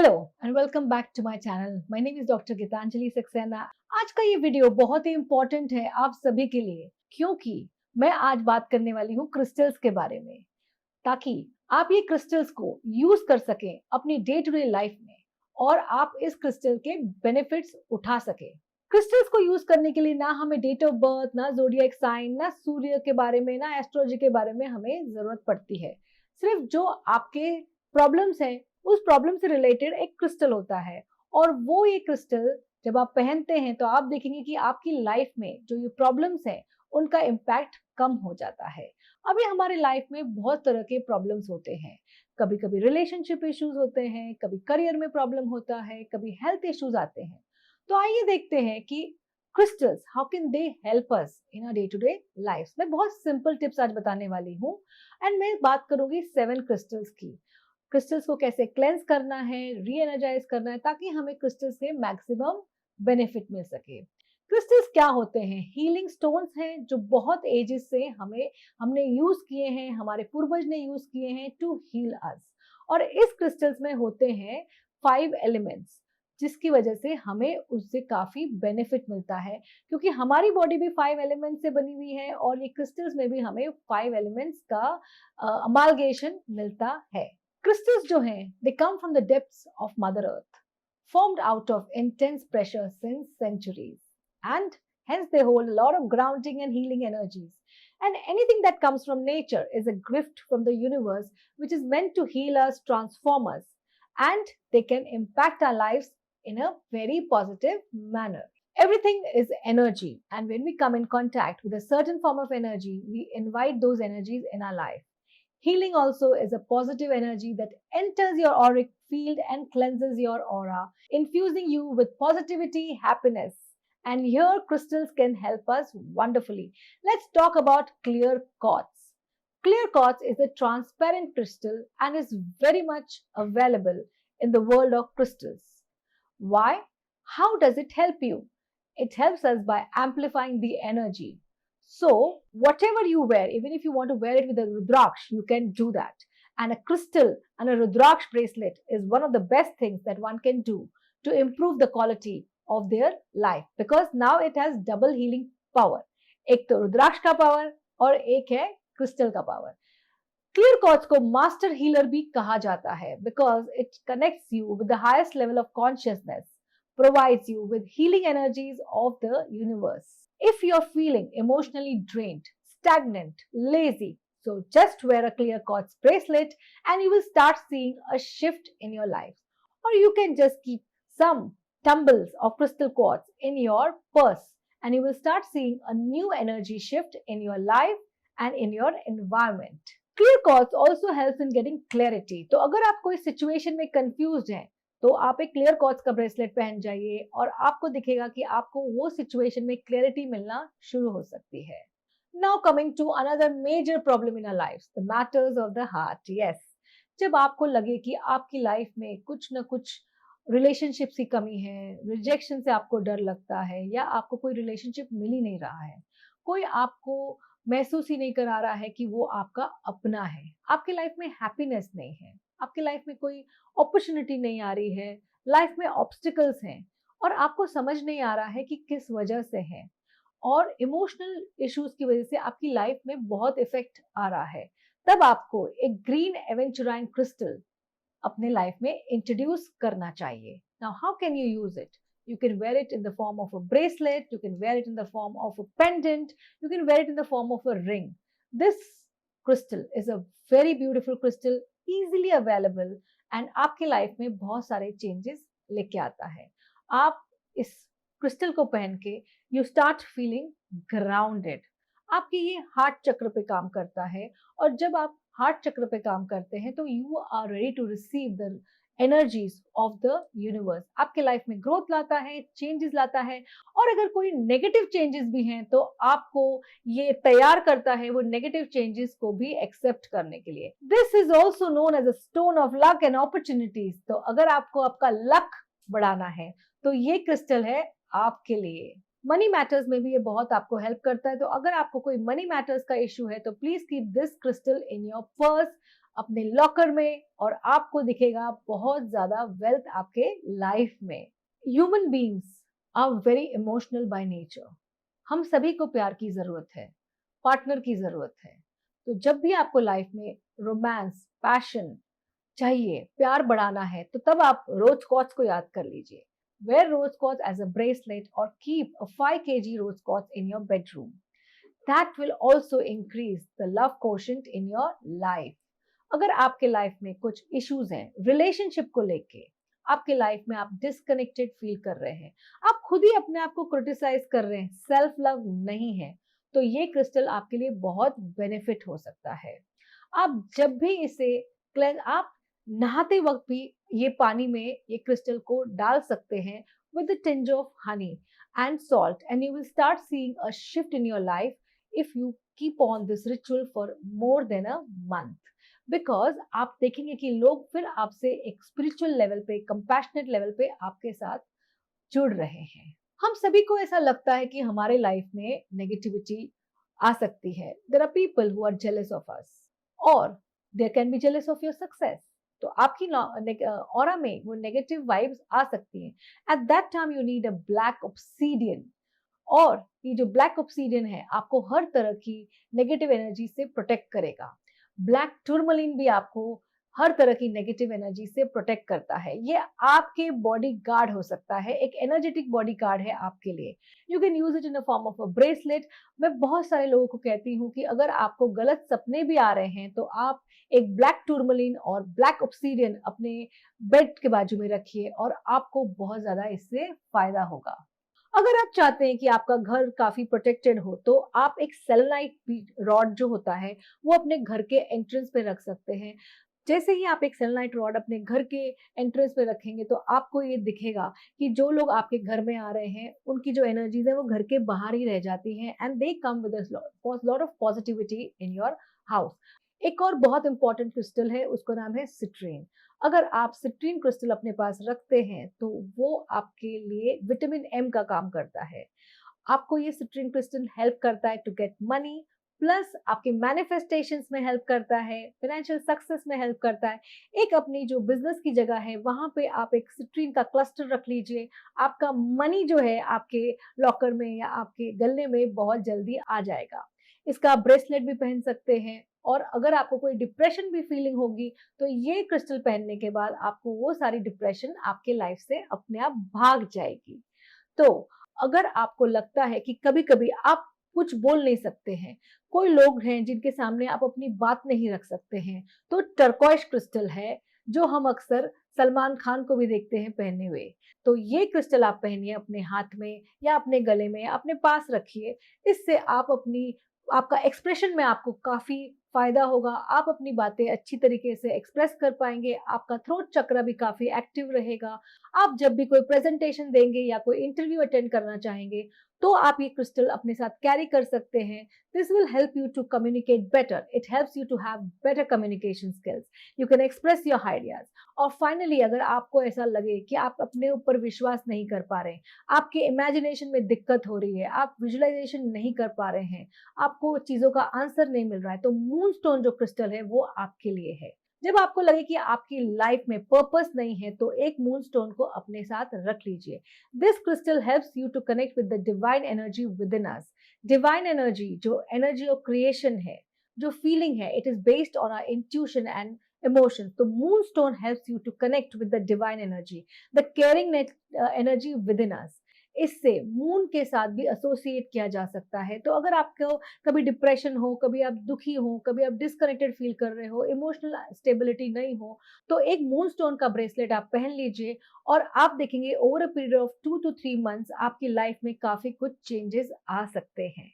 Hello and welcome back to my channel. My name is doctor Geetanjali Saxena. आज का ये video बहुत ही इंपॉर्टेंट है आप सभी के लिए, क्योंकि मैं आज बात करने वाली हूँ क्रिस्टल्स के बारे में, ताकि आप ये क्रिस्टल्स को यूज कर सकें अपनी डे टू डे लाइफ में और आप इस क्रिस्टल के बेनिफिट्स उठा सके। क्रिस्टल्स को यूज करने के लिए ना हमें डेट ऑफ बर्थ, ना ज़ोडिएक साइन, ना सूर्य के बारे में, ना एस्ट्रोलॉजी के बारे में हमें जरूरत पड़ती है। सिर्फ जो आपके प्रॉब्लम्स हैं उस प्रॉब्लम से रिलेटेड एक क्रिस्टल होता है, और वो ये क्रिस्टल जब आप पहनते हैं तो आप देखेंगे कि आपकी लाइफ में जो ये प्रॉब्लम्स हैं उनका इम्पैक्ट कम हो जाता है। अभी हमारे लाइफ में बहुत तरह के प्रॉब्लम्स होते हैं। कभी कभी रिलेशनशिप इश्यूज होते हैं, कभी करियर में प्रॉब्लम होता है, कभी हेल्थ इश्यूज आते हैं। तो आइए देखते हैं कि crystals how can they help us in a day to day life. मैं बहुत सिंपल टिप्स आज बताने वाली हूँ एंड मैं बात करूंगी 7 क्रिस्टल्स की। क्रिस्टल्स को कैसे क्लेंस करना है, री एनर्जाइज करना है, ताकि हमें क्रिस्टल से मैक्सिमम बेनिफिट मिल सके। क्रिस्टल्स क्या होते हैं? हीलिंग स्टोन्स हैं जो बहुत एजेस से हमने यूज किए हैं, हमारे पूर्वज ने यूज किए हैं टू हील अस। और इस क्रिस्टल्स में होते हैं 5 एलिमेंट्स, जिसकी वजह से हमें उससे काफी बेनिफिट मिलता है, क्योंकि हमारी बॉडी भी 5 एलिमेंट्स से बनी हुई है और ये क्रिस्टल्स में भी हमें 5 एलिमेंट्स का अमालगेशन मिलता है। Crystals जो हैं, they come from the depths of Mother Earth, formed out of intense pressure since centuries, and hence they hold a lot of grounding and healing energies. And anything that comes from nature is a gift from the universe, which is meant to heal us, transform us, and they can impact our lives in a very positive manner. Everything is energy, and when we come in contact with a certain form of energy, we invite those energies in our life. Healing also is a positive energy that enters your auric field and cleanses your aura, infusing you with positivity, happiness. And here crystals can help us wonderfully. Let's talk about clear quartz. Clear quartz is a transparent crystal and is very much available in the world of crystals. Why? How does it help you? It helps us by amplifying the energy. So, whatever you wear, even if you want to wear it with a Rudraksh, you can do that. And a crystal and a Rudraksh bracelet is one of the best things that one can do to improve the quality of their life, because now it has double healing power. एक तो रुद्राक्ष का power और एक है crystal का power. Clear quartz को master healer भी कहा जाता है, because it connects you with the highest level of consciousness, provides you with healing energies of the universe. If you're feeling emotionally drained, stagnant, lazy, so just wear a clear quartz bracelet and you will start seeing a shift in your life. Or you can just keep some tumbles of crystal quartz in your purse and you will start seeing a new energy shift in your life and in your environment. Clear quartz also helps in getting clarity. तो अगर आप कोई situation में confused हैं तो आप एक clear quartz का ब्रेसलेट पहन जाइए और आपको दिखेगा कि आपको वो सिचुएशन में क्लैरिटी मिलना शुरू हो सकती है। Now coming to another major problem in our life, the matters of the heart. Yes, जब आपको लगे कि आपकी लाइफ में कुछ ना कुछ रिलेशनशिप की कमी है, रिजेक्शन से आपको डर लगता है, या आपको कोई रिलेशनशिप मिल ही नहीं रहा है, कोई आपको महसूस ही नहीं करा रहा है कि वो आपका अपना है, आपकी लाइफ में हैप्पीनेस नहीं है, आपकी लाइफ में कोई अपॉर्चुनिटी नहीं आ रही है, लाइफ में ऑब्स्टिकल्स हैं और आपको समझ नहीं आ रहा है कि किस वजह से है, और इमोशनल इश्यूज की वजह से आपकी लाइफ में बहुत इफेक्ट आ रहा है, तब आपको एक ग्रीन एवेंचुराइन क्रिस्टल अपने लाइफ में इंट्रोड्यूस करना चाहिए। Now how can you use it? You can wear it in the form of a bracelet, you can wear it in the form of a pendant, you can wear it in the form of a ring. This crystal is a very beautiful crystal, easily available, and आपके life में बहुत सारे changes लेके आता है। आप इस crystal को पहन के यू स्टार्ट फीलिंग ग्राउंडेड। आपके ये हार्ट चक्र पे काम करता है, और जब आप हार्ट चक्र पे काम करते हैं तो you are ready to receive the energies of the universe. आपके लाइफ में ग्रोथ लाता है, चेंजेस लाता है, और अगर कोई नेगेटिव चेंजेस भी हैं तो आपको ये तैयार करता है वो नेगेटिव चेंजेस को भी एक्सेप्ट करने के लिए। This is also known as a stone of luck and opportunities. तो अगर आपको आपका लक बढ़ाना है तो ये क्रिस्टल है आपके लिए। मनी मैटर्स में भी ये बहुत आपको हेल्प करता है, तो अगर आपको कोई मनी मैटर्स का इश्यू है तो please keep this crystal in your purse, अपने लॉकर में और आपको दिखेगा बहुत ज्यादा वेल्थ आपके लाइफ में। Human beings are very emotional by nature. हम सभी को प्यार की जरूरत है, पार्टनर की जरूरत है। तो जब भी आपको लाइफ में रोमांस, पैशन चाहिए, प्यार बढ़ाना है, तो तब आप रोज कॉच को याद कर लीजिए। Wear rose quartz as a bracelet और keep a 5 kg rose quartz in your bedroom. That will also increase the love quotient in your life. अगर आपके लाइफ में कुछ इश्यूज हैं रिलेशनशिप को लेके, आपके लाइफ में आप डिस्कनेक्टेड फील कर रहे हैं, आप खुद ही अपने आप को क्रिटिसाइज कर रहे हैं, सेल्फ लव नहीं है, तो ये क्रिस्टल आपके लिए बहुत बेनिफिट हो सकता है। आप जब भी इसे आप नहाते वक्त भी ये पानी में ये क्रिस्टल को डाल सकते हैं with the tinge of honey and salt, and you will start seeing a shift in your life if you keep on this ritual for more than a month. Because आप देखेंगे कि लोग फिर आपसे एक स्पिरिचुअल लेवल पे, compassionate level पे आपके साथ जुड़ रहे हैं। हम सभी को ऐसा लगता है कि हमारे लाइफ में नेगेटिविटी आ सकती है। There are people who are jealous of us, और there can be jealous of your success. तो आपकी ऑरा में वो नेगेटिव वाइब्स आ सकती हैं। At that time you need a black obsidian, और ये जो ब्लैक ऑब्सीडियन है आपको हर तरह की नेगेटिव एनर्जी से प्रोटेक्ट करेगा। ब्लैक टूरमलिन भी आपको हर तरह की नेगेटिव एनर्जी से प्रोटेक्ट करता है। ये आपके बॉडी गार्ड हो सकता है, एक एनर्जेटिक बॉडी गार्ड है आपके लिए। You can use it in a form of a bracelet. मैं बहुत सारे लोगों को कहती हूँ कि अगर आपको गलत सपने भी आ रहे हैं तो आप एक ब्लैक टूरमलिन और ब्लैक ऑब्सीडियन अपने बेड के बाजू में रखिए और आपको बहुत ज्यादा इससे फायदा होगा। अगर आप चाहते हैं कि आपका घर काफी प्रोटेक्टेड हो, तो आप एक सेलेनाइट रॉड जो होता है वो अपने घर के एंट्रेंस पे रख सकते हैं। जैसे ही आप एक सेलेनाइट रॉड अपने घर के एंट्रेंस पे रखेंगे तो आपको ये दिखेगा कि जो लोग आपके घर में आ रहे हैं उनकी जो एनर्जीज है वो घर के बाहर ही रह जाती हैं, and they come with lot of positivity in your house. एक और बहुत इंपॉर्टेंट क्रिस्टल है, उसका नाम है सिट्रीन। अगर आप सिट्रीन क्रिस्टल अपने पास रखते हैं तो वो आपके लिए विटामिन एम का काम करता है। आपको ये सिट्रीन क्रिस्टल हेल्प करता है टू गेट मनी, प्लस आपके मैनिफेस्टेशंस में हेल्प करता है, फाइनेंशियल सक्सेस में हेल्प करता है। एक अपनी जो बिजनेस की जगह है वहां पे आप एक सिट्रीन का क्लस्टर रख लीजिए, आपका मनी जो है आपके लॉकर में या आपके गले में बहुत जल्दी आ जाएगा। इसका आप ब्रेसलेट भी पहन सकते हैं, और अगर आपको कोई डिप्रेशन भी फीलिंग होगी तो ये क्रिस्टल पहनने के बाद आपको वो सारी डिप्रेशन आपके लाइफ से अपने आप भाग जाएगी। तो अगर आपको लगता है कि कभी कभी आप कुछ बोल नहीं सकते हैं, कोई लोग हैं जिनके सामने आप अपनी बात नहीं रख सकते हैं, तो टर्कोइश क्रिस्टल है जो हम अक्सर सलमान खान को भी देखते हैं पहने हुए। तो ये क्रिस्टल आप पहनिए अपने हाथ में या अपने गले में, अपने पास रखिए। इससे आपका एक्सप्रेशन में आपको काफी फायदा होगा, आप अपनी बातें अच्छी तरीके से एक्सप्रेस कर पाएंगे, आपका थ्रोट चक्र भी काफी एक्टिव रहेगा। आप जब भी कोई प्रेजेंटेशन देंगे या कोई इंटरव्यू अटेंड करना चाहेंगे तो आप ये क्रिस्टल अपने साथ कैरी कर सकते हैं। This will help you to communicate better, it helps you to have better communication skills, you can express your ideas. और फाइनली अगर आपको ऐसा लगे कि आप अपने ऊपर विश्वास नहीं कर पा रहे हैं, आपके इमेजिनेशन में दिक्कत हो रही है, आप विजुअलाइजेशन नहीं कर पा रहे हैं, आपको चीजों का आंसर नहीं मिल रहा है, तो मून स्टोन जो क्रिस्टल है वो आपके लिए है। जब आपको लगे कि आपकी लाइफ में पर्पस नहीं है तो एक मून स्टोन को अपने साथ रख लीजिए। This crystal helps you to connect with the divine energy within us. Divine energy जो एनर्जी ऑफ क्रिएशन है, जो फीलिंग है, it is based on our intuition and emotions. So moonstone helps you to connect with the divine energy, the caring energy within us. इससे moon के साथ भी associate किया जा सकता है। तो अगर आपको कभी डिप्रेशन हो, कभी आप दुखी हो, कभी आप डिस्कनेक्टेड फील कर रहे हो, इमोशनल स्टेबिलिटी नहीं हो, तो एक मून स्टोन का ब्रेसलेट आप पहन लीजिए और आप देखेंगे over a period of 2 to 3 months आपकी लाइफ में काफी कुछ चेंजेस आ सकते हैं।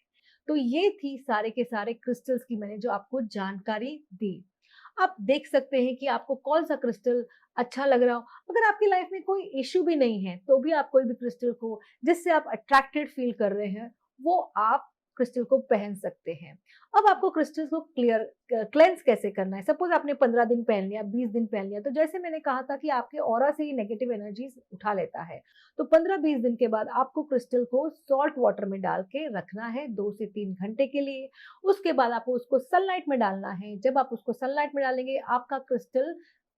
तो ये थी सारे के सारे क्रिस्टल्स की मैंने जो आपको जानकारी दी। आप देख सकते हैं कि आपको कौन सा क्रिस्टल अच्छा लग रहा हो। अगर आपकी लाइफ में कोई इश्यू भी नहीं है तो भी आप कोई भी क्रिस्टल को जिससे आप अट्रैक्टेड फील कर रहे हैं वो आप क्रिस्टल को पहन सकते हैं। अब आपको क्रिस्टल्स को क्लेंस कैसे करना है? सपोज आपने 15 दिन पहन लिया, 20 दिन पहन लिया, तो जैसे मैंने कहा था कि आपके ऑरा से ही नेगेटिव एनर्जीज उठा लेता है, तो 15-20 दिन के बाद आपको क्रिस्टल को सॉल्ट वाटर में डाल के रखना है 2 से 3 घंटे के लिए। उसके बाद आपको उसको सनलाइट में डालना है। जब आप उसको सनलाइट में डालेंगे, आपका क्रिस्टल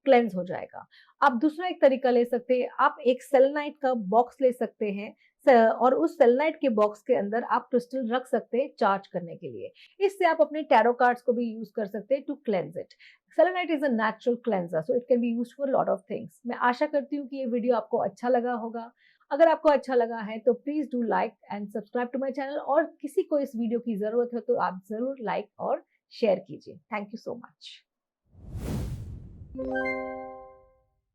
क्लेंस हो जाएगा। आप दूसरा एक तरीका ले सकते हैं, आप एक सेलेनाइट का बॉक्स ले सकते हैं और उस सेलेनाइट के बॉक्स के अंदर आप क्रिस्टल रख सकते हैं चार्ज करने के लिए। इससे आप अपने टैरो कार्ड्स को भी यूज कर सकते हैं to cleanse it. Selenite is a natural cleanser, so it can be used for lot of things. मैं आशा करती हूँ कि ये वीडियो आपको अच्छा लगा होगा। अगर आपको अच्छा लगा है तो please do like and subscribe to my channel, और किसी को इस वीडियो की जरूरत हो तो आप जरूर लाइक और शेयर कीजिए। Thank you so much.